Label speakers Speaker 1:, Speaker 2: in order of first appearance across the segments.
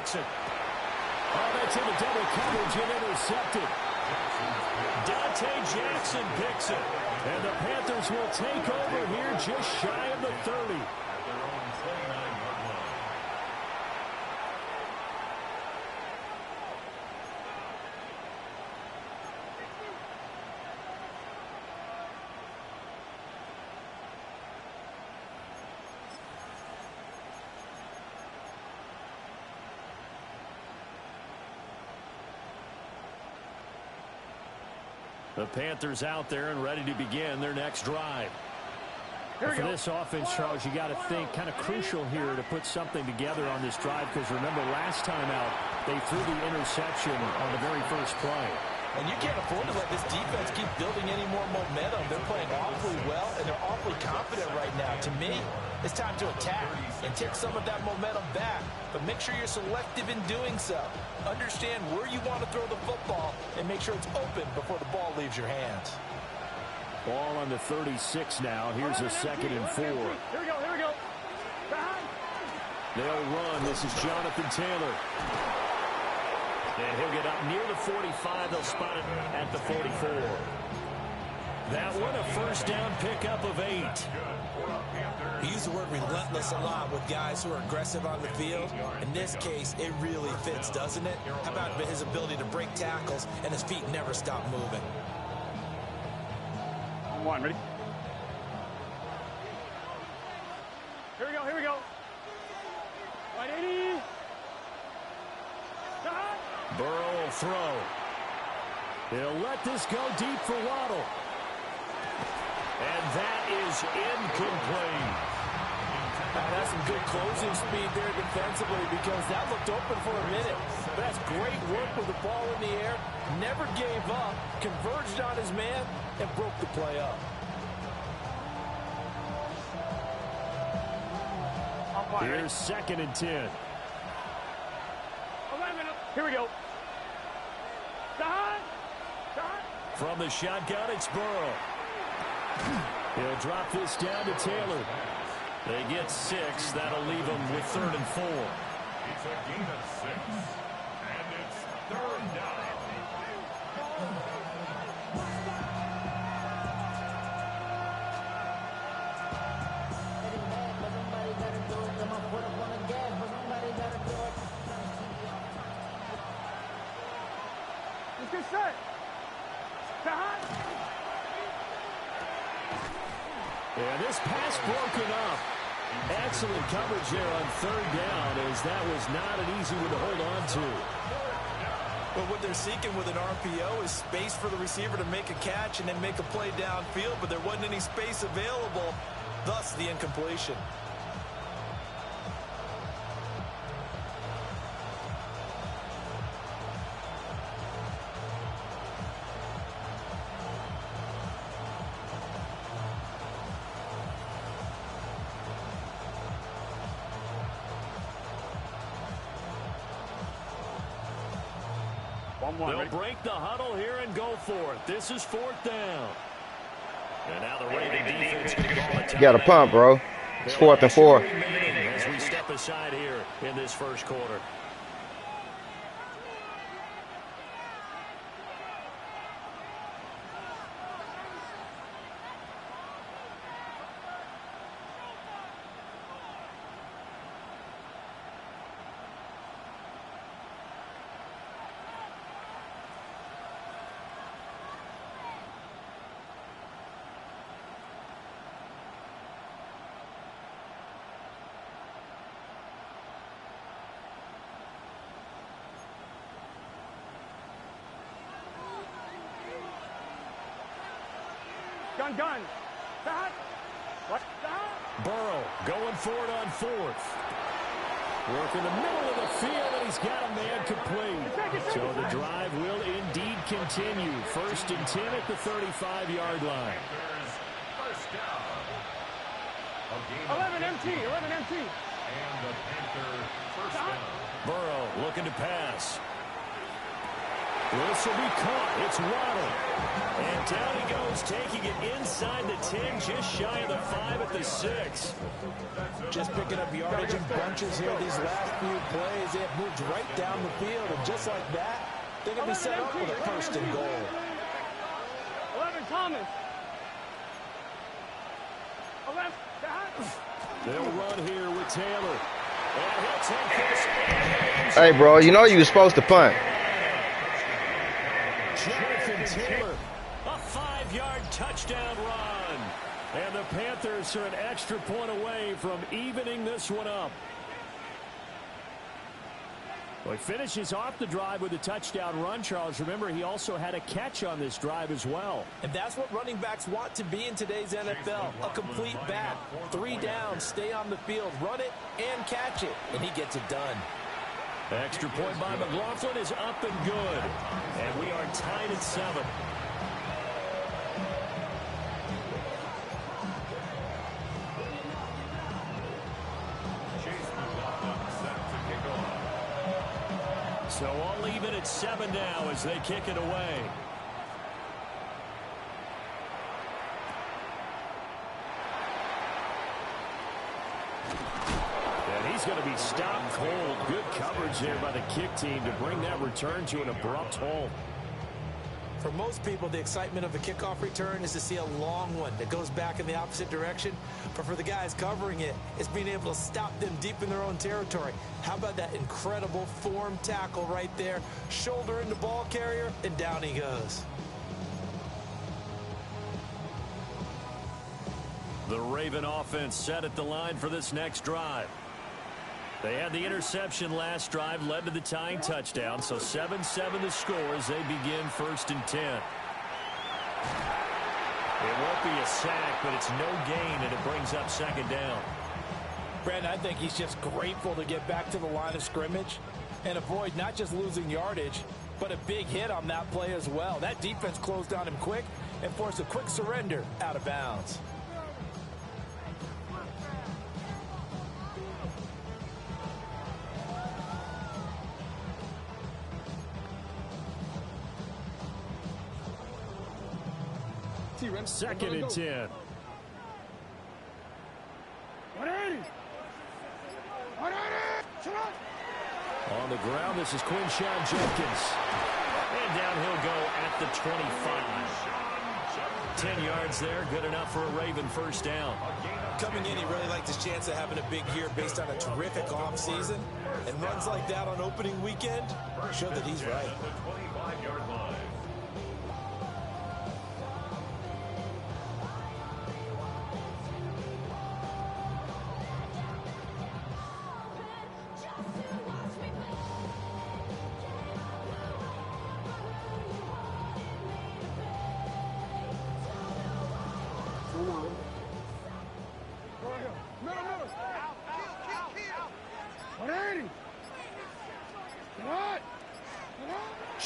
Speaker 1: Jackson. Oh, that's into double coverage and intercepted. Dante Jackson picks it. And the Panthers will take over here just shy of the 30. The Panthers out there and ready to begin their next drive. For this offense, Charles, you got to think kind of crucial here to put something together on this drive, because remember last time out they threw the interception on the very first play.
Speaker 2: And you can't afford to let this defense keep building any more momentum. They're playing awfully well, and they're awfully confident right now. To me, it's time to attack and take some of that momentum back. But make sure you're selective in doing so. Understand where you want to throw the football and make sure it's open before the ball leaves your hands.
Speaker 1: Ball on the 36 now. Here's a 2nd and 4.
Speaker 3: Here we go, here we go.
Speaker 1: They'll run. This is Jonathan Taylor. And he'll get up near the 45. They'll spot it at the 44. That one, a first down pickup of 8.
Speaker 2: We use the word relentless a lot with guys who are aggressive on the field. In this case, it really fits, doesn't it? How about his ability to break tackles and his feet never stop moving?
Speaker 3: On one, ready? Here we go, here we go. 180.
Speaker 1: Burrow will throw. He'll let this go deep for Waddle. And that is incomplete.
Speaker 2: That's some good closing speed there defensively, because that looked open for a minute. But that's great work with the ball in the air. Never gave up, converged on his man, and broke the play up.
Speaker 1: Here's 2nd and 10.
Speaker 3: Here we go.
Speaker 1: From the shotgun, it's Burrow. He'll drop this down to Taylor. They get 6. That'll leave them with 3rd and 4.
Speaker 4: It's a gain of 6. And it's 3rd down.
Speaker 3: Good set.
Speaker 1: And this pass broken up. Excellent coverage there on 3rd down, as that was not an easy one to hold on to.
Speaker 2: But what they're seeking with an RPO is space for the receiver to make a catch and then make a play downfield, but there wasn't any space available, thus the incompletion.
Speaker 1: They'll break the huddle here and go for it. This is 4th down. And now the Raven defense can call it.
Speaker 5: You got to pump, bro. It's 4th and 4.
Speaker 1: As we step aside here in this first quarter.
Speaker 3: Gun. What?
Speaker 1: Burrow going for it on 4th. Work in the middle of the field, and he's got a man complete. So the drive will indeed continue. 1st and 10 at the 35-yard line.
Speaker 3: 11 MT.
Speaker 4: And the Panther first down.
Speaker 1: Burrow looking to pass. This will be caught. It's Waddle. And down he goes, taking it inside the 10, just shy of the 5 at the 6.
Speaker 2: Just picking up yardage in bunches here these last few plays. They have moved right down the field, and just like that, they're going to be set up with a first and goal.
Speaker 3: 11, Thomas. 11,
Speaker 1: they'll run here with Taylor. And he'll take this.
Speaker 5: Hey, bro, you know you were supposed to punt.
Speaker 1: Jonathan Taylor, a 5-yard touchdown run. And the Panthers are an extra point away from evening this one up. Well, he finishes off the drive with a touchdown run, Charles. Remember, he also had a catch on this drive as well.
Speaker 2: And that's what running backs want to be in today's NFL, a complete back. 3 downs, stay on the field, run it, and catch it. And he gets it done.
Speaker 1: Extra point by McLaughlin is up and good. And we are tied at 7. So all even at 7 now as they kick it away. And he's going to be stopped cold. Good coverage there by the kick team to bring that return to an abrupt halt.
Speaker 2: For most people, the excitement of a kickoff return is to see a long one that goes back in the opposite direction. But for the guys covering it, it's being able to stop them deep in their own territory. How about that incredible form tackle right there? Shoulder in the ball carrier, and down he goes.
Speaker 1: The Raven offense set at the line for this next drive. They had the interception last drive, led to the tying touchdown, so 7-7 the score as they begin 1st and 10. It won't be a sack, but it's no gain, and it brings up 2nd down.
Speaker 2: Brandon, I think he's just grateful to get back to the line of scrimmage and avoid not just losing yardage, but a big hit on that play as well. That defense closed on him quick and forced a quick surrender out of bounds.
Speaker 1: Second and 10.
Speaker 3: 180.
Speaker 1: On the ground, this is Quinshawn Jenkins. And down he'll go at the 25. 10 yards there, good enough for a Raven first down.
Speaker 2: Coming in, he really liked his chance of having a big year based on a terrific offseason. And runs like that on opening weekend show that he's right.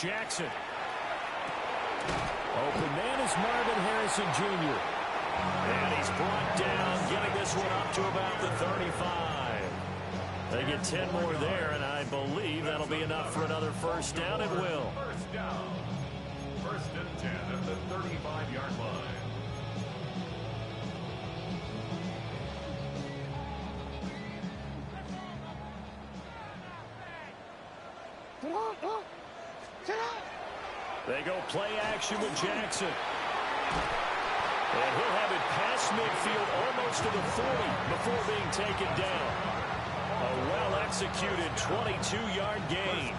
Speaker 1: Jackson. Open man is Marvin Harrison Jr. And he's brought down, getting this one up to about the 35. They get 10 more there, and I believe that'll be enough for another first down. It will.
Speaker 4: First down. 1st and 10 at the 35-yard line.
Speaker 1: They go play action with Jackson. And he'll have it past midfield almost to the 40 before being taken down. A well-executed 22-yard gain.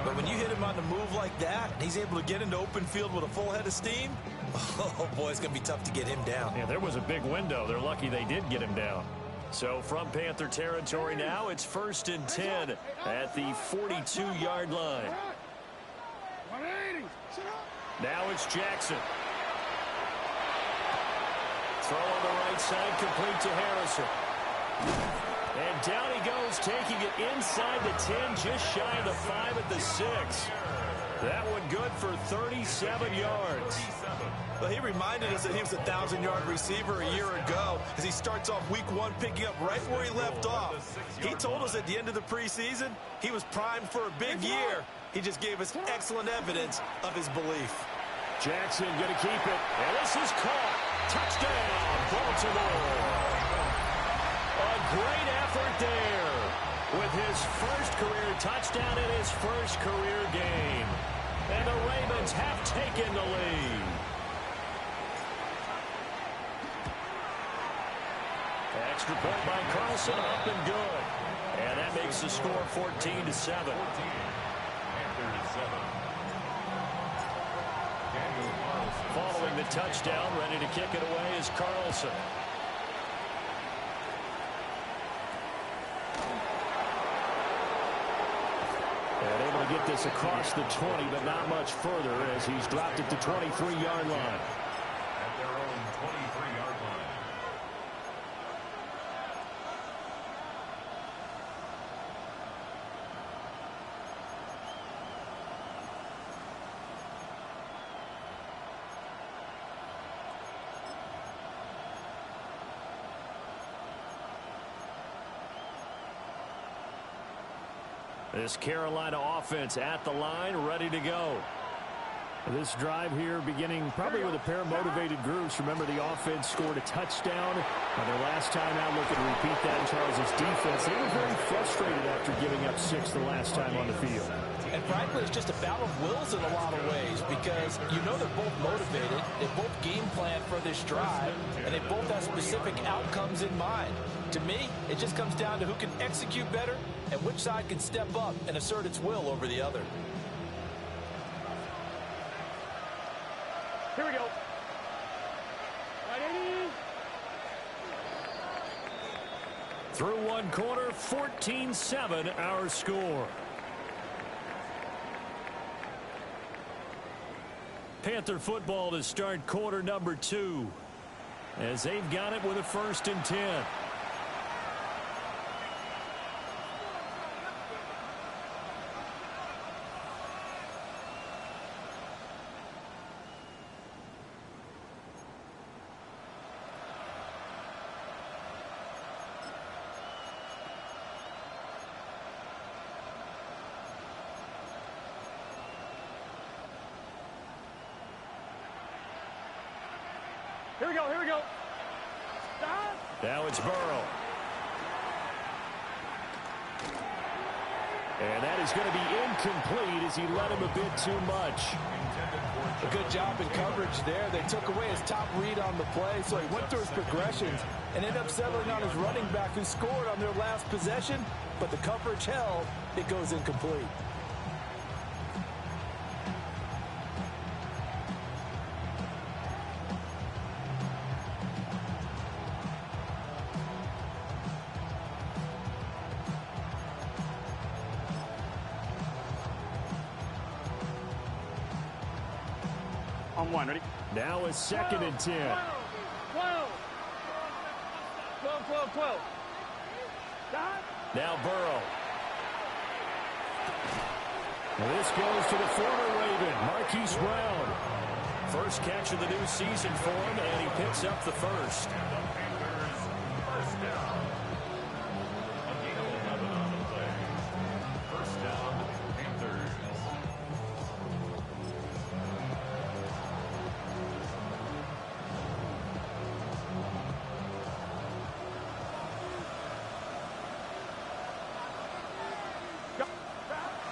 Speaker 2: But when you hit him on the move like that, and he's able to get into open field with a full head of steam, oh boy, it's going to be tough to get him down.
Speaker 1: Yeah, there was a big window. They're lucky they did get him down. So from Panther territory now, it's 1st and 10 at the 42-yard line. Now it's Jackson. Throw on the right side, complete to Harrison. And down he goes, taking it inside the 10, just shy of the 5 at the 6. That one good for 37 yards.
Speaker 2: Well, he reminded us that he was a 1,000-yard receiver a year ago as he starts off week 1 picking up right where he left off. He told us at the end of the preseason he was primed for a big year, He just gave us excellent evidence of his belief.
Speaker 1: Jackson going to keep it. And this is caught. Touchdown, Baltimore. A great effort there with his first career touchdown in his first career game. And the Ravens have taken the lead. Extra point by Carlson, up and good. And that makes the score 14-7. Following the touchdown, ready to kick it away is Carlson. And able to get this across the 20, but not much further as he's dropped it to 23-yard line.
Speaker 4: At their own 23-yard line.
Speaker 1: This Carolina offense at the line, ready to go. This drive here beginning probably with a pair of motivated groups. Remember, the offense scored a touchdown. Their last time out, looking to repeat that in Charles' defense. They were very frustrated after giving up 6 the last time on the field.
Speaker 2: And frankly, it's just a battle of wills in a lot of ways because you know they're both motivated. They both game plan for this drive, and they both have specific outcomes in mind. To me, it just comes down to who can execute better and which side can step up and assert its will over the other.
Speaker 3: Here we go. Ready?
Speaker 1: Through one quarter, 14-7 our score. Panther football to start quarter number 2 as they've got it with a 1st and 10.
Speaker 3: Here we go, here we go. Stop.
Speaker 1: Now it's Burrow. And that is going to be incomplete as he let him a bit too much.
Speaker 2: A good job in coverage there. They took away his top read on the play, so he went through his progressions and ended up settling on his running back who scored on their last possession, but the coverage held. It goes incomplete.
Speaker 3: On one, ready?
Speaker 1: Now a 2nd and 10.
Speaker 3: 12. 12. Stop.
Speaker 1: Now Burrow. And this goes to the former Raven, Marquise Brown. First catch of the new season for him, and he picks up the first.
Speaker 4: First down. A gain of 11 on the play. First down, Panthers.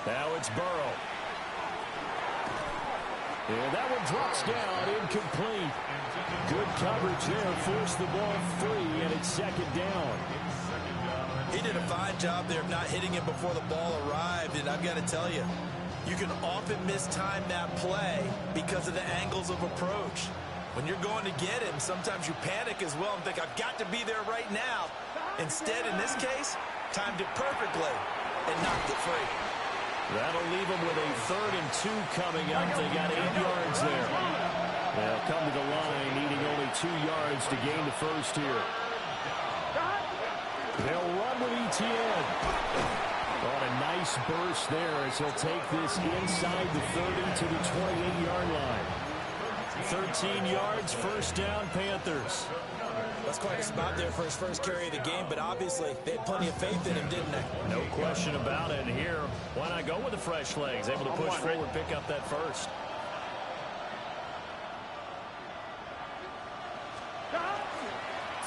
Speaker 1: Now it's Burrow. And that one drops down, incomplete. Good coverage there, forced the ball free, and it's 2nd down.
Speaker 2: He did a fine job there of not hitting it before the ball arrived, and I've got to tell you, you can often mistime that play because of the angles of approach. When you're going to get him, sometimes you panic as well and think, I've got to be there right now. Instead, in this case, timed it perfectly and knocked it free.
Speaker 1: That'll leave them with a 3rd and 2 coming up. They got 8 yards there. They'll come to the line, needing only 2 yards to gain the first here. They'll run with ETN. On a nice burst there as he'll take this inside the 30 to the 28-yard line. 13 yards, 1st down, Panthers.
Speaker 2: That's quite a spot there for his first carry of the game, but obviously they had plenty of faith in him, didn't they?
Speaker 1: No question about it. And here, why not go with the fresh legs? Able to push forward, pick up that first.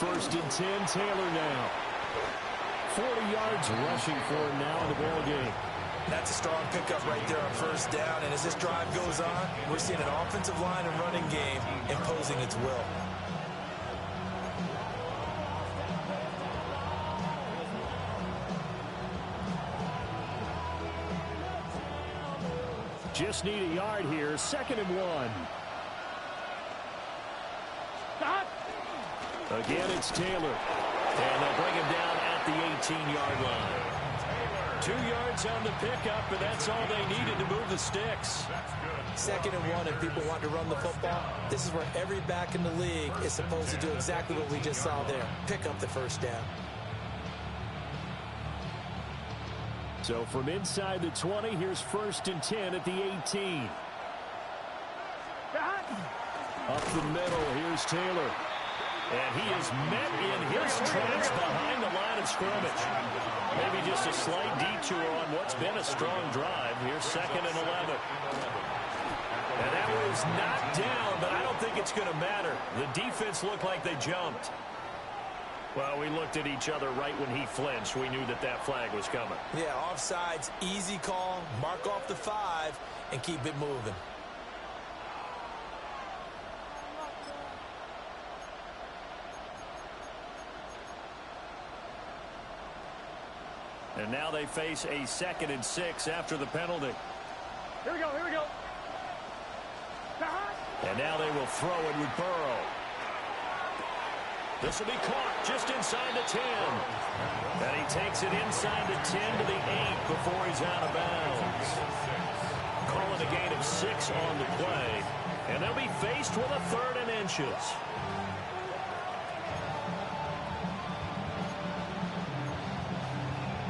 Speaker 1: First and 10, Taylor now. 40 yards rushing for him now in the ball game.
Speaker 2: That's a strong pickup right there on first down, and as this drive goes on, we're seeing an offensive line and running game imposing its will.
Speaker 1: Just need a yard here. 2nd and 1.
Speaker 3: Stop.
Speaker 1: Again, it's Taylor. And they'll bring him down at the 18-yard line. 2 yards on the pickup, and that's all they needed to move the sticks.
Speaker 2: 2nd and 1, and people want to run the football. This is where every back in the league is supposed to do exactly what we just saw there. Pick up the first down.
Speaker 1: So from inside the 20, here's 1st and 10 at the 18. Up the middle, here's Taylor. And he is met in his tracks behind the line of scrimmage. Maybe just a slight detour on what's been a strong drive. Here's 2nd and 11. And that was knocked down, but I don't think it's going to matter. The defense looked like they jumped. Well, we looked at each other right when he flinched. We knew that that flag was coming.
Speaker 2: Yeah, offsides, easy call, mark off the 5, and keep it moving.
Speaker 1: And now they face a 2nd and 6 after the penalty.
Speaker 3: Here we go, here we go.
Speaker 1: And now they will throw it with Burrow. This will be caught just inside the 10. And he takes it inside the 10 to the 8 before he's out of bounds. Calling a gain of 6 on the play. And they'll be faced with a 3rd and inches.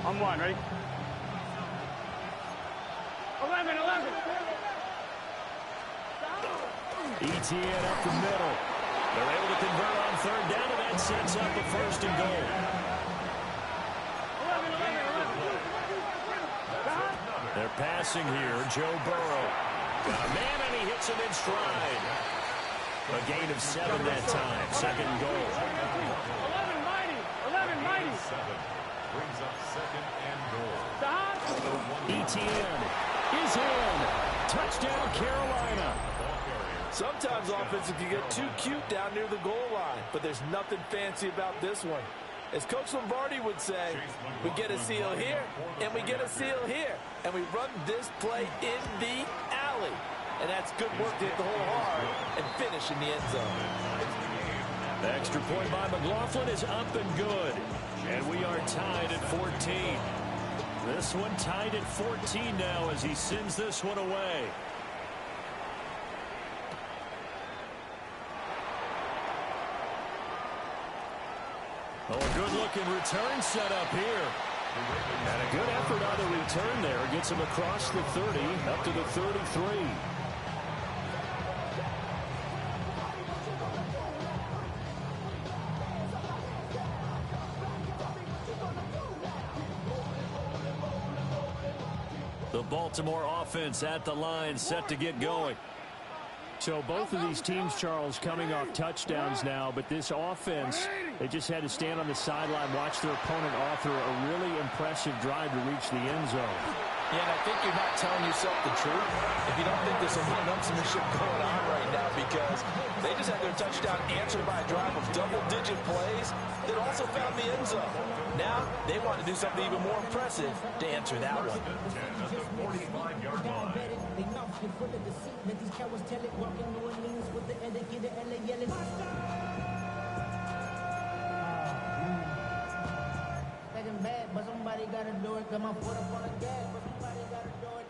Speaker 3: On 1, ready? 11.
Speaker 1: ETN up the middle. They're able to convert on 3rd down, and that sets up a 1st and goal.
Speaker 3: 11.
Speaker 1: They're passing here. Joe Burrow. Got a man, and he hits him in stride. A gain of 7 that time. 2nd goal.
Speaker 3: 11 mighty.
Speaker 4: Brings up 2nd and goal.
Speaker 3: Stop.
Speaker 1: ETN is in. Touchdown, Carolina.
Speaker 2: Sometimes offenses can get too cute down near the goal line, but there's nothing fancy about this one. As Coach Lombardi would say, we get a seal here, and we get a seal here, and we run this play in the alley. And that's good work to hit the hole hard and finish in the end zone.
Speaker 1: The extra point by McLaughlin is up and good. And we are tied at 14. This one tied at 14 now as he sends this one away. Oh, a good-looking return set up here. And a good effort on the return there. Gets him across the 30, up to the 33. The Baltimore offense at the line, set to get going. So both of these teams, Charles, coming off touchdowns now, but this offense, they just had to stand on the sideline, watch their opponent author a really impressive drive to reach the end zone.
Speaker 2: Yeah, and I think you're not telling yourself the truth if you don't think there's some one-upsmanship going on right now, because they just had their touchdown answered by a drive of double-digit plays that also found the end zone. Now they want to do something even more impressive to answer that one.
Speaker 4: At the 45-yard line.
Speaker 6: Bad, but somebody gotta do it. Come on, put up on the gas, but somebody gotta do it.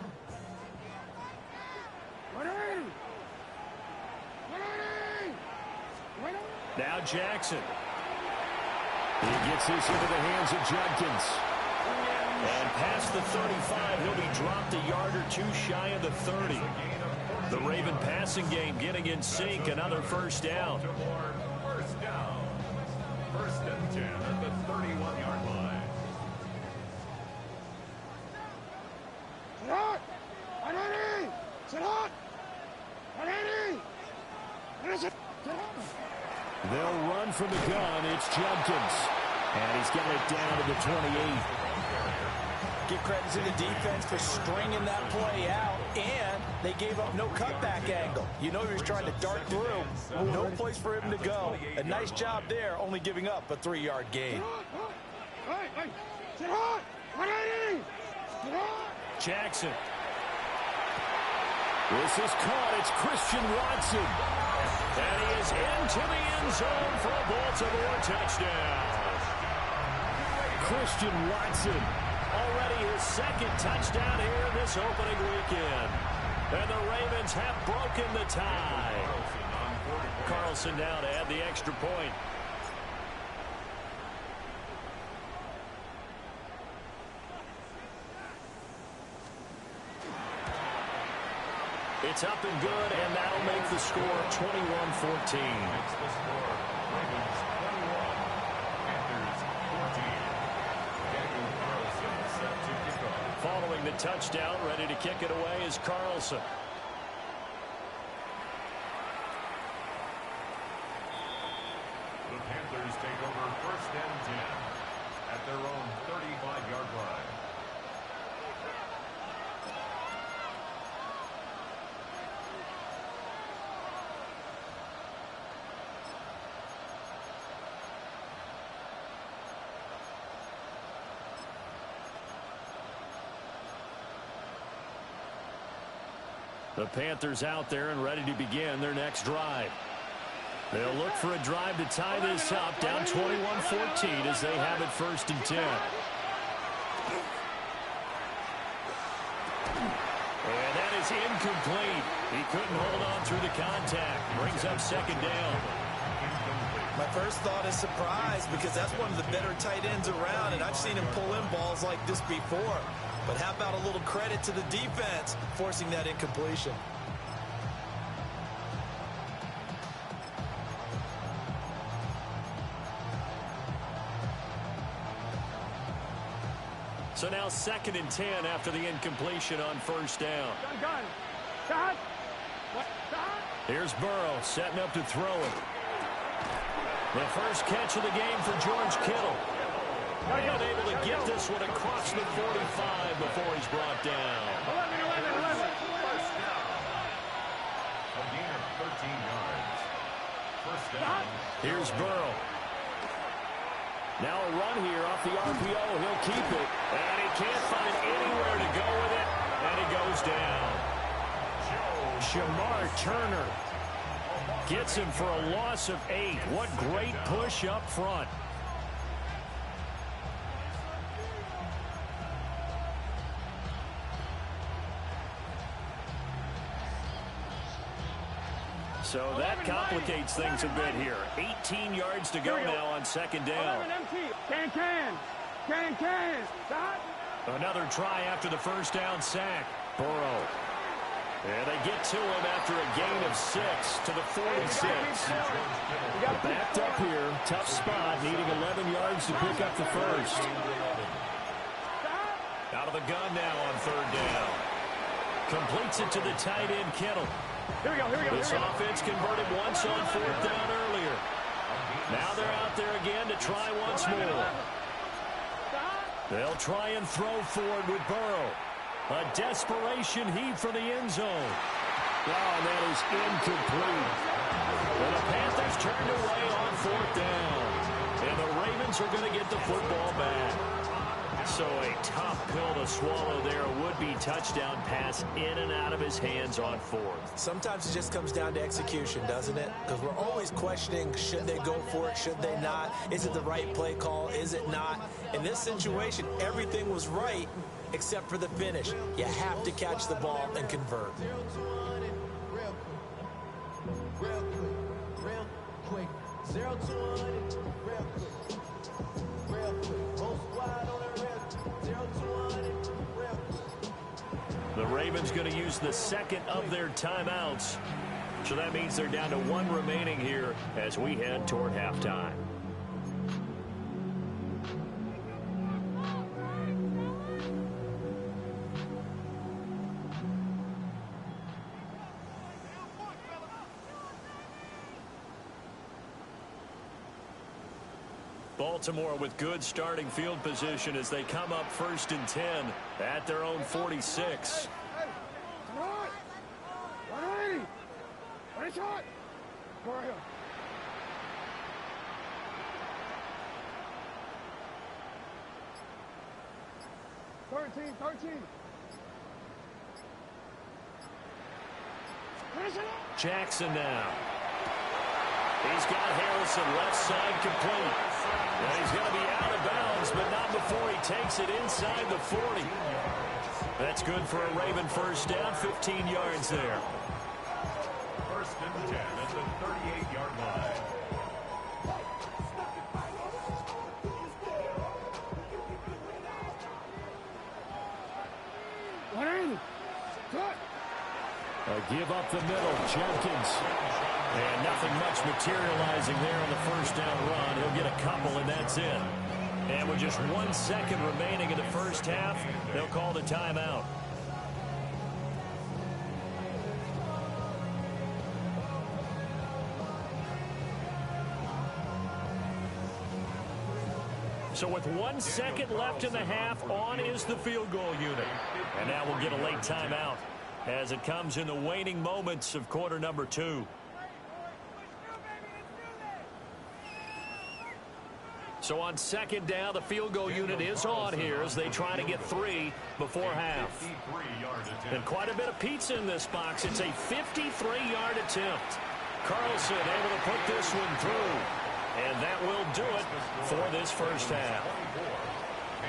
Speaker 1: Now Jackson. He gets this into the hands of Judkins. And past the 35, he'll be dropped a yard or two shy of the 30. The Raven passing game getting in sync, another first down.
Speaker 4: First and 10 at the 31-yard line.
Speaker 3: Sit hot! Ready! Sit hot! Ready!
Speaker 1: They'll run from the gun. It's Judkins. And he's getting it down to the 28.
Speaker 2: Give credit to the defense for stringing that play out, and they gave up no cutback angle. You know he was trying to dart through. No place for him to go. A nice job there, only giving up a 3-yard gain.
Speaker 3: Sit hot! Ready! Sit hot!
Speaker 1: Jackson. This is caught. It's Christian Watson. And he is into the end zone for a Baltimore touchdown. Christian Watson, already his second touchdown here in this opening weekend. And the Ravens have broken the tie. Carlson now to add the extra point. It's up and good, and that'll make the score 21-14. Following the touchdown, ready to kick it away is Carlson.
Speaker 4: The Panthers take over first and 10 at their own 35-yard line.
Speaker 1: The Panthers out there and ready to begin their next drive. They'll look for a drive to tie this up, down 21-14 as they have it first and 10. And that is incomplete. He couldn't hold on through the contact. Brings up second down.
Speaker 2: My first thought is surprise, because that's one of the better tight ends around, and I've seen him pull in balls like this before. But how about a little credit to the defense forcing that incompletion?
Speaker 1: So now second and 10 after the incompletion on first down.
Speaker 3: Gun! Shot!
Speaker 1: Here's Burrow setting up to throw it. The first catch of the game for George Kittle. And able to get this one across the 45 before he's brought down.
Speaker 3: 11.
Speaker 4: First down. A gain of 13 yards. First down.
Speaker 1: Here's Burrow. Now a run here off the RPO. He'll keep it. And he can't find anywhere to go with it. And he goes down. Shamar Turner gets him for a loss of 8. What great push up front. So that complicates things a bit here. 18 yards to go now on second down.
Speaker 3: Can. Shot!
Speaker 1: Another try after the first down sack. Burrow. And they get to him after a gain of 6 to the 46. Backed up here. Tough spot. Needing 11 yards to pick up the first. Out of the gun now on third down. Completes it to the tight end, Kittle.
Speaker 3: Here we go.
Speaker 1: This offense converted once on fourth down earlier. Now they're out there again to try once more. They'll try and throw forward with Burrow. A desperation heave for the end zone. Oh, and that is incomplete. And the Panthers turned away on fourth down. And the Ravens are going to get the football back. So a tough pill to swallow there. A would-be touchdown pass in and out of his hands on fourth.
Speaker 2: Sometimes it just comes down to execution, doesn't it? Because we're always questioning, should they go for it, should they not? Is it the right play call, is it not? In this situation, everything was right except for the finish. You have to catch the ball and convert.
Speaker 6: Real quick. 0 to 100, real quick. Whole squad on the real. 0 to 100, real quick.
Speaker 1: The Ravens going to use the second of their timeouts. So that means they're down to 1 remaining here as we head toward halftime. Baltimore with good starting field position as they come up 1st and 10 at their own 46.
Speaker 3: Nice shot. Go right here. 13.
Speaker 1: Jackson now. He's got Harrison left side complete. And he's going to be out of bounds, but not before he takes it inside the 40. That's good for a Raven first down, 15 yards there.
Speaker 4: 1st and 10 at the 38-yard line.
Speaker 1: Give up the middle, Jenkins. And nothing much materializing there on the first down run. He'll get a couple, and that's it. And with just 1 second remaining in the first half, they'll call the timeout. So with 1 second left in the half, on is the field goal unit. And now we'll get a late timeout as it comes in the waning moments of quarter number 2. So on 2nd down, the field goal unit is on here as they try to get 3 before half. And quite a bit of pizza in this box. It's a 53-yard attempt. Carlson able to put this one through. And that will do it for this first half.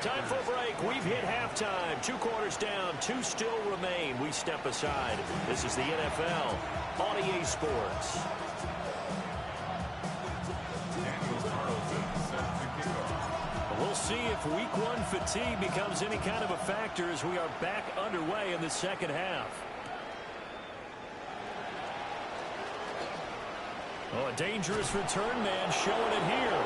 Speaker 1: Time for a break. We've hit halftime. 2 quarters down. 2 still remain. We step aside. This is the NFL on EA Sports. We'll see if week 1 fatigue becomes any kind of a factor as we are back underway in the second half. Oh, a dangerous return man showing it here.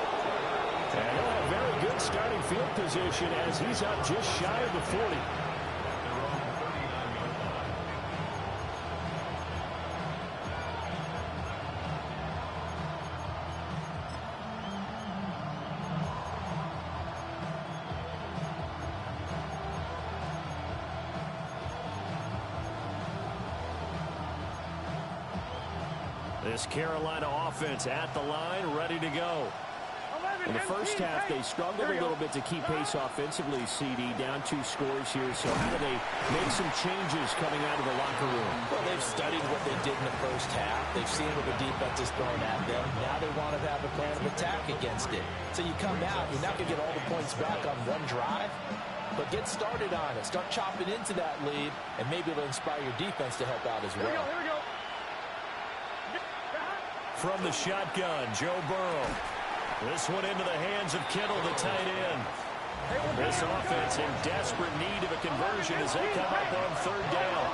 Speaker 1: And he'll have very good starting field position as he's up just shy of the 40. This Carolina offense at the line, ready to go. In the first half, they struggled a little bit to keep pace offensively, CD, down 2 scores here. So how do they make some changes coming out of the locker room?
Speaker 2: Well, they've studied what they did in the first half. They've seen what the defense is throwing at them. Now they want to have a plan of attack against it. So you come out, you're not going to get all the points back on one drive, but get started on it. Start chopping into that lead, and maybe it'll inspire your defense to help out as well.
Speaker 3: Here we go.
Speaker 1: From the shotgun, Joe Burrow. This one into the hands of Kittle, the tight end. This offense in desperate need of a conversion as they come up on 3rd down.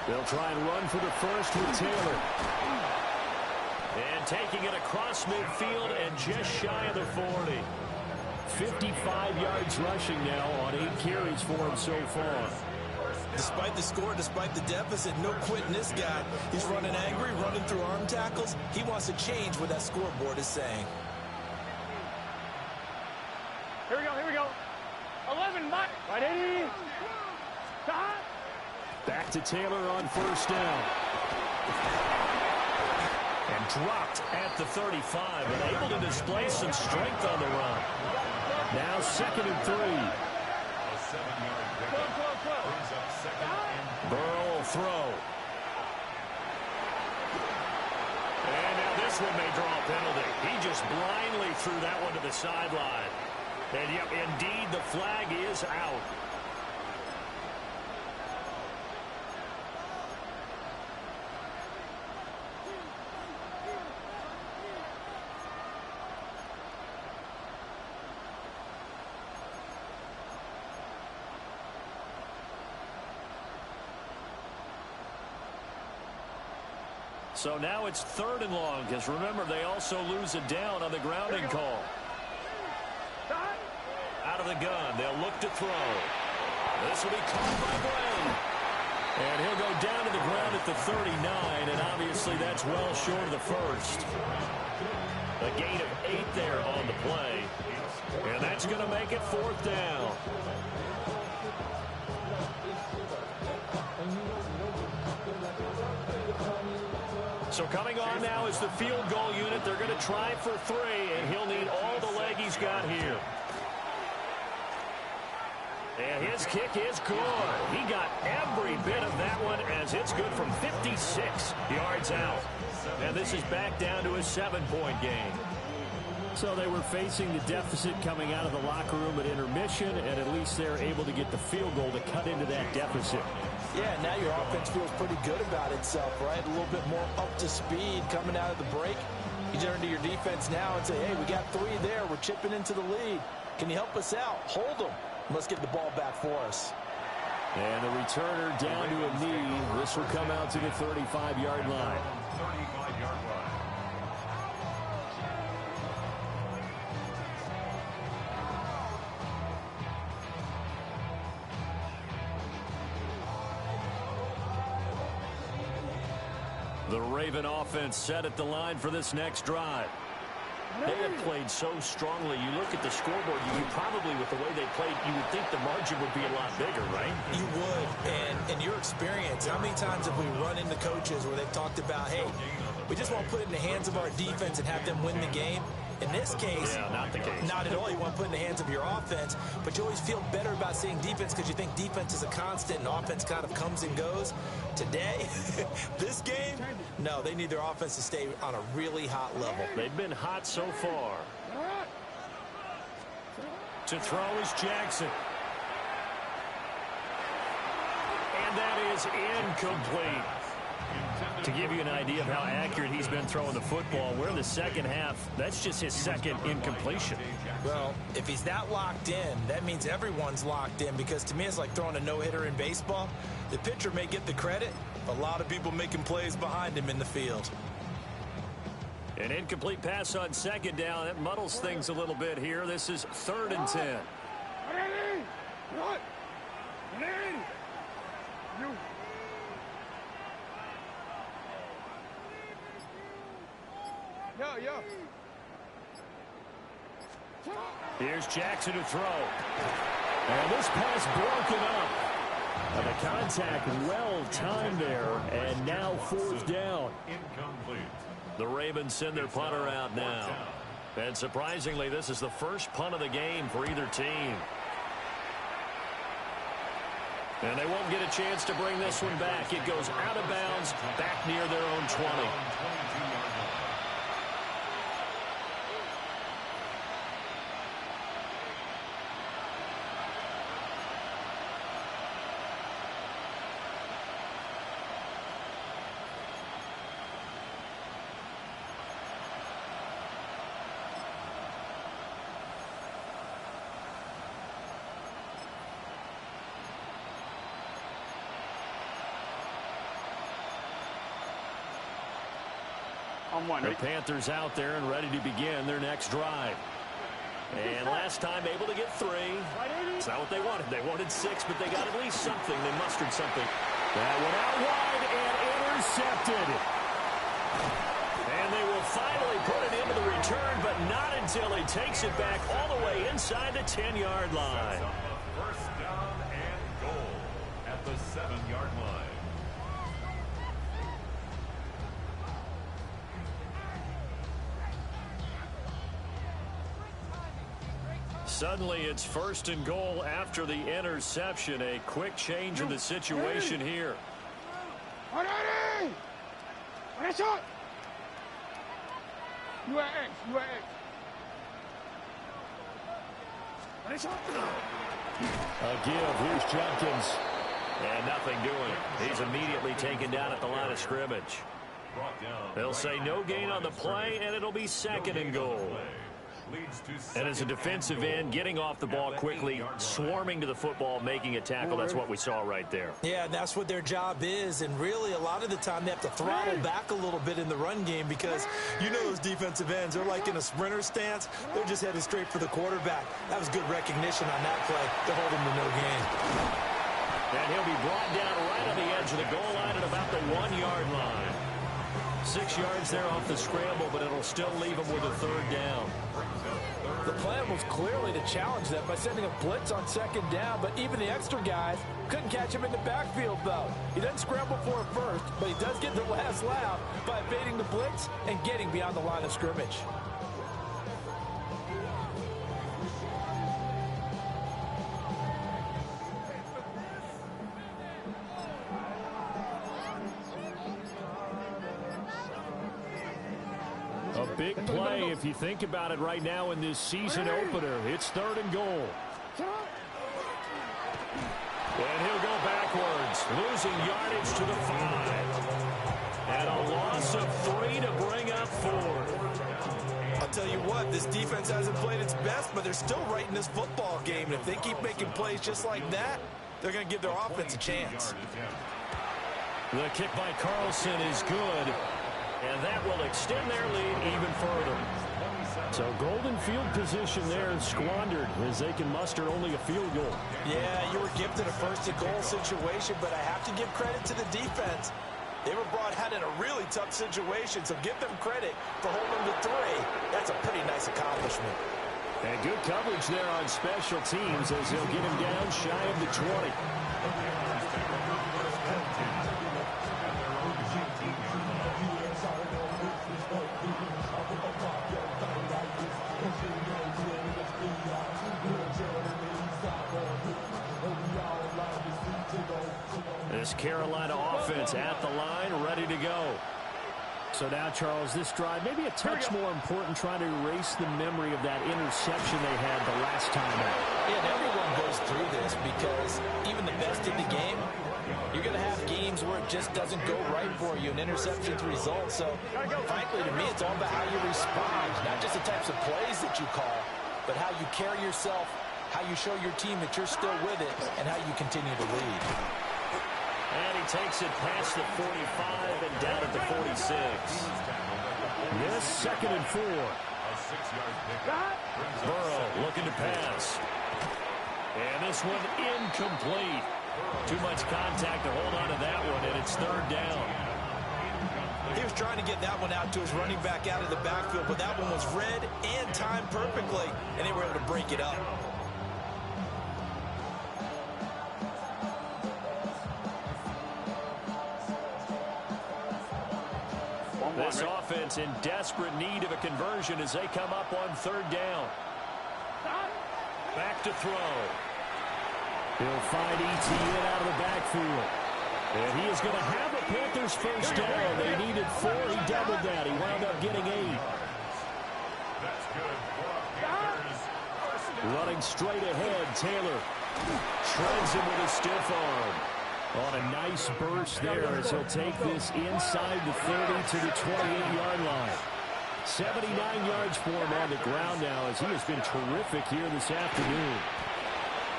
Speaker 1: They'll try and run for the first with Taylor. And taking it across midfield and just shy of the 40. 55 yards rushing now on 8 carries for him so far.
Speaker 2: Despite the score, despite the deficit, no quitting this guy. He's running angry, running through arm tackles. He wants to change what that scoreboard is saying.
Speaker 3: Here we go. 11, Mike. Right, 80.
Speaker 1: Back to Taylor on 1st down. And dropped at the 35, but able to display some strength on the run. Now 2nd and 3. Burrow will throw. And now this one may draw a penalty. He just blindly threw that one to the sideline. And yep, indeed, the flag is out. So now it's 3rd and long, because remember, they also lose a down on the grounding call. Out of the gun, they'll look to throw. This will be caught by Glenn. And he'll go down to the ground at the 39, and obviously that's well short of the first. A gain of 8 there on the play. And that's going to make it 4th down. So coming on now is the field goal unit. They're going to try for 3, and he'll need all the leg he's got here. And his kick is good. He got every bit of that one as it's good from 56 yards out. And this is back down to a 7-point game. So they were facing the deficit coming out of the locker room at intermission, and at least they're able to get the field goal to cut into that deficit.
Speaker 2: Yeah, now your offense feels pretty good about itself, right? A little bit more up to speed coming out of the break. You turn to your defense now and say, hey, we got 3 there. We're chipping into the lead. Can you help us out? Hold them. Let's get the ball back for us.
Speaker 1: And the returner down to a knee. This will come out to the 35-yard line.
Speaker 4: 35-yard line.
Speaker 1: The Raven offense set at the line for this next drive. They have played so strongly. You look at the scoreboard, you probably, with the way they played, you would think the margin would be a lot bigger, right?
Speaker 2: You would. And in your experience, how many times have we run into coaches where they've talked about, hey, we just want to put it in the hands of our defense and have them win the game? In this case,
Speaker 1: not the case.
Speaker 2: Not at all. You want to put it in the hands of your offense, but you always feel better about seeing defense because you think defense is a constant and offense kind of comes and goes. Today, this game, no, they need their offense to stay on a really hot level.
Speaker 1: They've been hot so far. To throw is Jackson. And that is incomplete. To give you an idea of how accurate he's been throwing the football, we're in the second half. That's just his second incompletion.
Speaker 2: Well, if he's that locked in, that means everyone's locked in, because to me it's like throwing a no-hitter in baseball. The pitcher may get the credit, but a lot of people making plays behind him in the field.
Speaker 1: An incomplete pass on second down. That muddles things a little bit here. This is 3rd and 10. Here's Jackson to throw. And this pass broken up. And the contact well timed there. And now 4th down.
Speaker 4: Incomplete.
Speaker 1: The Ravens send their punter out now. And surprisingly, this is the first punt of the game for either team. And they won't get a chance to bring this one back. It goes out of bounds, back near their own 20. The Panthers out there and ready to begin their next drive. And last time able to get 3. It's not what they wanted. They wanted 6, but they got at least something. They mustered something. That went out wide and intercepted. And they will finally put it into the return, but not until he takes it back all the way inside the 10-yard line.
Speaker 4: First down and goal at the 7-yard line.
Speaker 1: Suddenly it's 1st and goal after the interception. A quick change in the situation here. A give. Here's Jenkins. And nothing doing. He's immediately taken down at the line of scrimmage. They'll say no gain on the play, and it'll be 2nd and goal. And as a defensive end, getting off the ball quickly, swarming to the football, making a tackle, that's what we saw right there.
Speaker 2: Yeah, and that's what their job is. And really, a lot of the time, they have to throttle back a little bit in the run game because you know those defensive ends, they're like in a sprinter stance. They're just headed straight for the quarterback. That was good recognition on that play to hold him to no gain.
Speaker 1: And he'll be brought down right on the edge of the goal line at about the 1-yard line. 6 yards there off the scramble, but it'll still leave him with a third down.
Speaker 2: The plan was clearly to challenge them by sending a blitz on second down, but even the extra guys couldn't catch him in the backfield, though. He doesn't scramble for it first, but he does get the last laugh by evading the blitz and getting beyond the line of scrimmage.
Speaker 1: A big play if you think about it right now in this season opener. It's 3rd and goal. And he'll go backwards, losing yardage to the 5. And a loss of 3 to bring up 4.
Speaker 2: I'll tell you what, this defense hasn't played its best, but they're still right in this football game. And if they keep making plays just like that, they're going to give their offense a chance.
Speaker 1: The kick by Carlson is good. And that will extend their lead even further. So golden field position there squandered as they can muster only a field goal.
Speaker 2: Yeah, you were gifted a first-and-goal situation, but I have to give credit to the defense. They were brought out in a really tough situation, so give them credit for holding them to 3. That's a pretty nice accomplishment.
Speaker 1: And good coverage there on special teams as he'll get him down shy of the 20. This Carolina offense at the line, ready to go. So now, Charles, this drive maybe a touch more important, trying to erase the memory of that interception they had the last time out.
Speaker 2: Yeah, and everyone goes through this because even the best in the game, you're going to have games where it just doesn't go right for you, and interceptions result. So, frankly, to me, it's all about how you respond, not just the types of plays that you call, but how you carry yourself, how you show your team that you're still with it, and how you continue to lead.
Speaker 1: And he takes it past the 45 and down at the 46. Yes, 2nd and 4. Burrow looking to pass. And this one incomplete. Too much contact to hold on to that one, and it's 3rd down.
Speaker 2: He was trying to get that one out to his running back out of the backfield, but that one was read and timed perfectly, and they were able to break it up.
Speaker 1: This offense in desperate need of a conversion as they come up on 3rd down. Back to throw. He'll find Etienne out of the backfield. And he is going to have a Panthers first down. They needed 4. He doubled that. He wound up getting 8.
Speaker 4: That's good.
Speaker 1: Running straight ahead, Taylor shreds him with a stiff arm. On a nice burst there as he'll take this inside the 30 to the 28-yard line. 79 yards for him on the ground now as he has been terrific here this afternoon.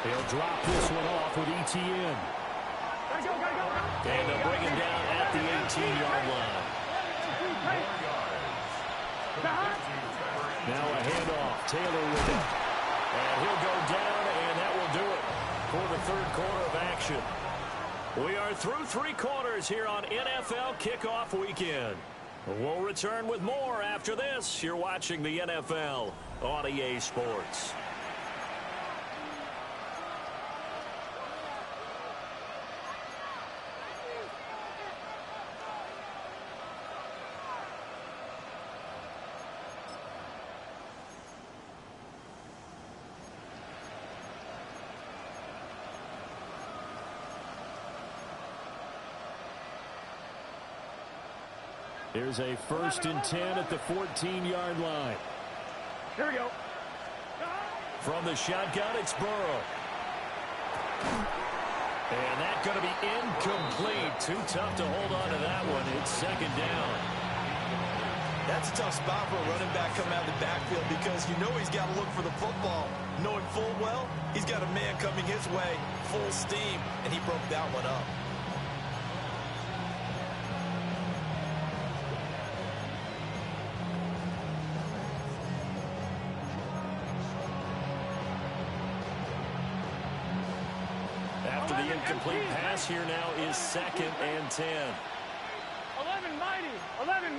Speaker 1: He'll drop this one off with Etienne. And they'll bring him down at the 18-yard line. Now a handoff. Taylor with it. And he'll go down, and that will do it for the 3rd quarter of action. We are through 3 quarters here on NFL Kickoff Weekend. We'll return with more after this. You're watching the NFL on EA Sports. Here's a 1st and 10 at the 14-yard line.
Speaker 3: Here we go.
Speaker 1: From the shotgun, it's Burrow. And that's going to be incomplete. Too tough to hold on to that one. It's 2nd down.
Speaker 2: That's a tough spot for a running back coming out of the backfield because you know he's got to look for the football. Knowing full well, he's got a man coming his way, full steam, and he broke that one up.
Speaker 1: After the incomplete pass here now is 2nd and 10.
Speaker 3: 11 mighty. 11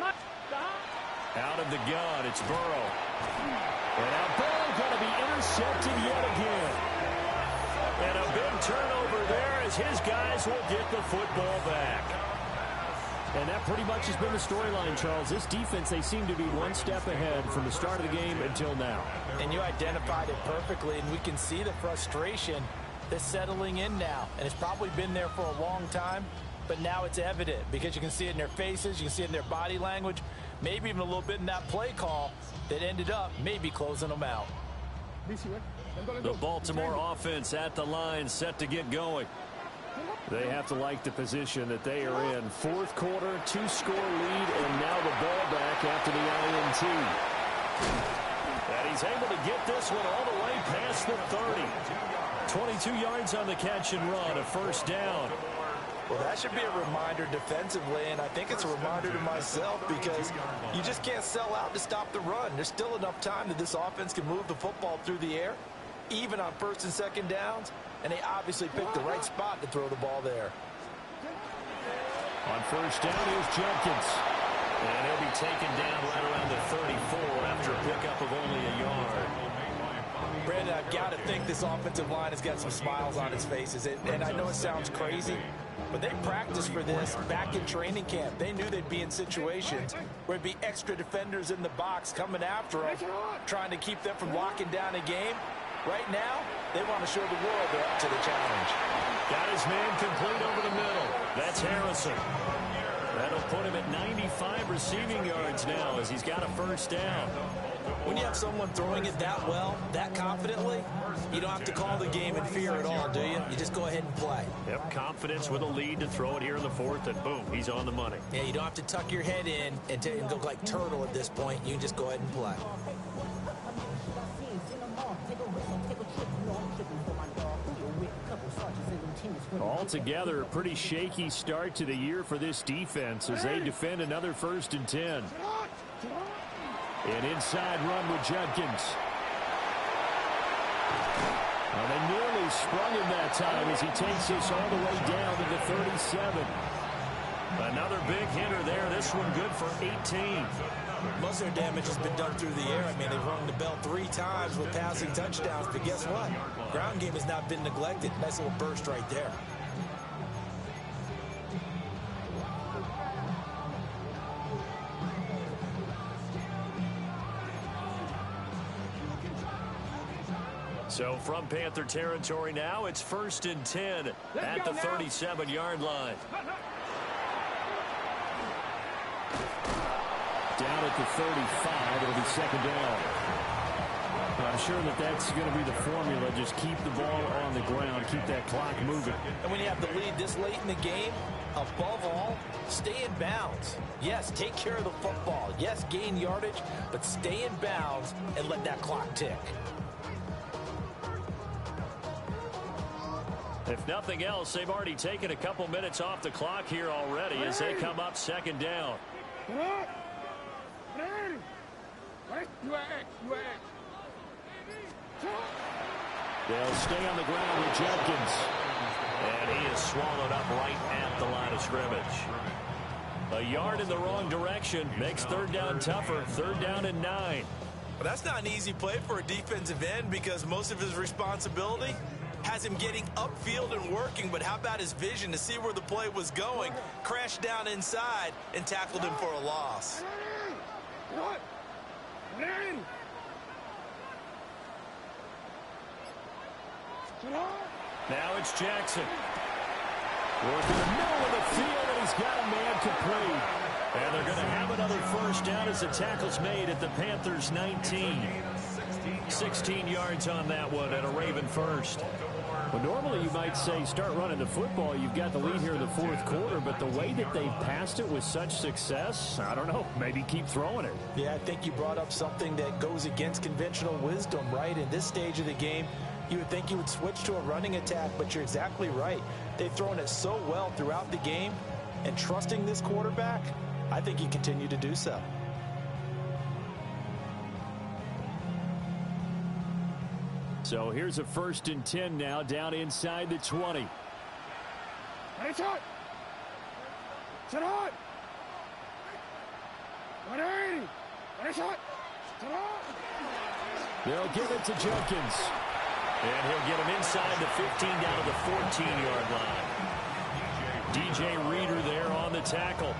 Speaker 1: Out of the gun, it's Burrow. And now Burrow going to be intercepted yet again. And a big turnover there as his guys will get the football back. And that pretty much has been the storyline, Charles. This defense, they seem to be one step ahead from the start of the game until now.
Speaker 2: And you identified it perfectly, and we can see the frustration that's settling in now. And it's probably been there for a long time, but now it's evident because you can see it in their faces, you can see it in their body language, maybe even a little bit in that play call that ended up maybe closing them out.
Speaker 1: The Baltimore offense at the line, set to get going. They have to like the position that they are in. Fourth quarter, 2-score lead, and now the ball back after the INT. And he's able to get this one all the way past the 30. 22 yards on the catch and run, a first down.
Speaker 2: Well, that should be a reminder defensively, and I think it's a reminder to myself because you just can't sell out to stop the run. There's still enough time that this offense can move the football through the air, even on first and second downs, and they obviously picked the right spot to throw the ball there.
Speaker 1: On first down, here's Jenkins. And he'll be taken down right around the 34 after a pickup of only a yard.
Speaker 2: Brandon, I've got to think this offensive line has got some smiles on its faces. And I know it sounds crazy, but they practiced for this back in training camp. They knew they'd be in situations where it'd be extra defenders in the box coming after them, trying to keep them from locking down a game. Right now, they want to show the world they're up to the challenge.
Speaker 1: Got his man complete over the middle. That's Harrison. That'll put him at 95 receiving yards now as he's got a first down.
Speaker 2: When you have someone throwing it that well, that confidently, you don't have to call the game in fear at all, do you? You just go ahead and play.
Speaker 1: Yep, confidence with a lead to throw it here in the fourth, and boom, he's on the money.
Speaker 2: Yeah, you don't have to tuck your head in and look like turtle at this point. You can just go ahead and play.
Speaker 1: Altogether, a pretty shaky start to the year for this defense as they defend another 1st and 10. An inside run with Judkins. Well, they nearly sprung him that time as he takes this all the way down to the 37. Another big hitter there. This one good for 18.
Speaker 2: Most of their damage has been done through the air. I mean, they've rung the bell 3 times with passing touchdowns, but guess what? Ground game has not been neglected. Nice little burst right there.
Speaker 1: So from Panther territory now, it's 1st and 10 at the 37-yard line. Down at the 35, it'll be second down. I'm sure that that's going to be the formula. Just keep the ball on the ground, keep that clock moving.
Speaker 2: And when you have the lead this late in the game, above all, stay in bounds. Yes, take care of the football. Yes, gain yardage, but stay in bounds and let that clock tick.
Speaker 1: If nothing else, they've already taken a couple minutes off the clock here already as they come up second down. They'll stay on the ground with Jenkins. And he is swallowed up right at the line of scrimmage. A yard in the wrong direction makes third down tougher. Third down and 9.
Speaker 2: But that's not an easy play for a defensive end because most of his responsibility has him getting upfield and working, but how about his vision to see where the play was going, crashed down inside, and tackled him for a loss.
Speaker 1: Now it's Jackson. Working the middle of the field, and he's got a man complete. And they're going to have another first down as the tackle's made at the Panthers' 19. 16 yards on that one and a Raven first. Well, normally you might say start running the football. You've got the lead here in the fourth quarter, but the way that they've passed it with such success, I don't know, maybe keep throwing it.
Speaker 2: Yeah, I think you brought up something that goes against conventional wisdom, right? In this stage of the game, you would think you would switch to a running attack, but you're exactly right. They've thrown it so well throughout the game, and trusting this quarterback, I think you continue to do so.
Speaker 1: So here's a 1st and 10 now, down inside the 20. They'll give it to Jenkins. And he'll get him inside the 15 down to the 14-yard line. DJ Reader there on the tackle.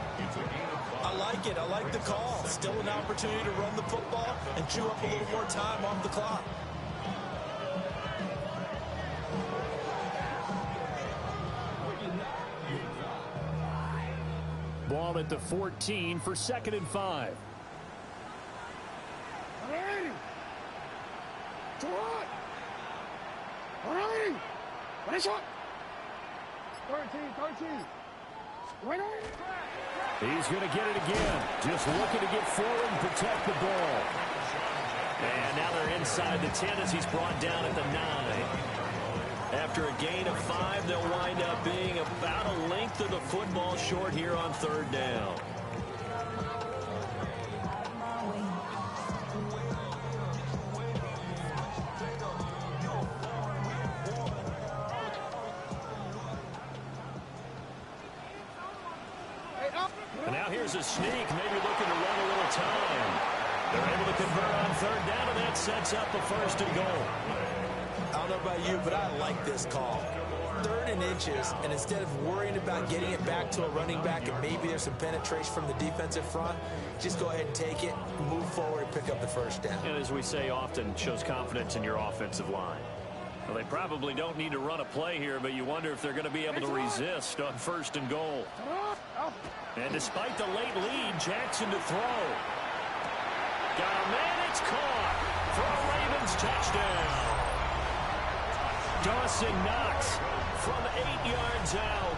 Speaker 2: I like it. I like the call. Still an opportunity to run the football and chew up a little more time off the clock.
Speaker 1: Ball at the 14 for 2nd and 5. He's going to get it again. Just looking to get forward and protect the ball. And now they're inside the 10 as he's brought down at the 9. After a gain of 5, they'll wind up being about a length of the football short here on 3rd down. And now here's a sneak, maybe looking to run a little time. They're able to convert on 3rd down, and that sets up a 1st and goal.
Speaker 2: I don't know about you, but I like this call. 3rd and inches, and instead of worrying about getting it back to a running back and maybe there's some penetration from the defensive front, just go ahead and take it, move forward, and pick up the 1st down.
Speaker 1: And as we say often, shows confidence in your offensive line. Well, they probably don't need to run a play here, but you wonder if they're going to be able to resist on 1st and goal. And despite the late lead, Jackson to throw. Got a man, it's caught for a Ravens touchdown. Dawson Knox from 8 yards out.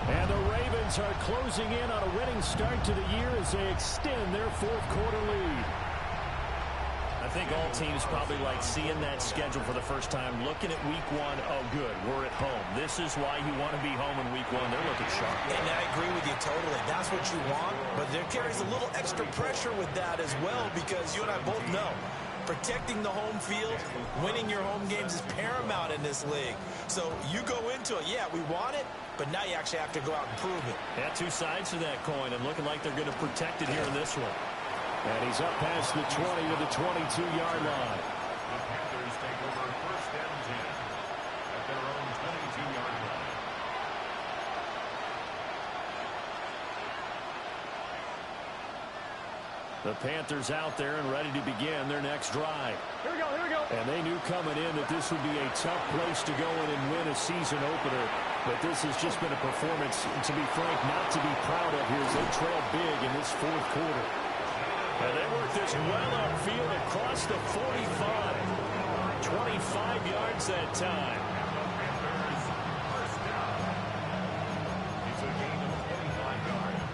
Speaker 1: And the Ravens are closing in on a winning start to the year as they extend their 4th quarter lead. I think all teams probably like seeing that schedule for the first time, looking at week 1. Oh, good, we're at home. This is why you want to be home in week 1. They're looking sharp.
Speaker 2: And I agree with you totally. That's what you want, but there carries a little extra pressure with that as well because you and I both know protecting the home field, winning your home games is paramount in this league. So you go into it, yeah, we want it, but now you actually have to go out and prove it.
Speaker 1: Yeah, 2 sides to that coin, and looking like they're going to protect it here in this one. And he's up past the 20 to the 22-yard line.
Speaker 4: The Panthers take over 1st and 10 at their own 22-yard line.
Speaker 1: The Panthers out there and ready to begin their next drive.
Speaker 3: Here we go, here we go.
Speaker 1: And they knew coming in that this would be a tough place to go in and win a season opener. But this has just been a performance, to be frank, not to be proud of here as they trail big in this 4th quarter. And they work this well upfield across the 45. 25 yards that time.
Speaker 4: Panthers 1st down. It's a gain of 25 yards.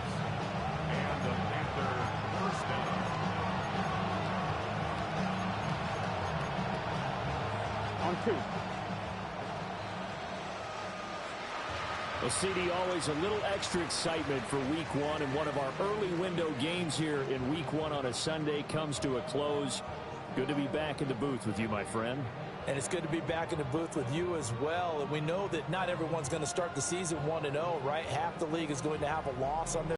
Speaker 4: And the Panther 1st down.
Speaker 3: On 2.
Speaker 1: Well, CD, always a little extra excitement for week 1, and one of our early window games here in week 1 on a Sunday comes to a close. Good to be back in the booth with you, my friend.
Speaker 2: And it's good to be back in the booth with you as well. And we know that not everyone's going to start the season 1-0, right? Half the league is going to have a loss on their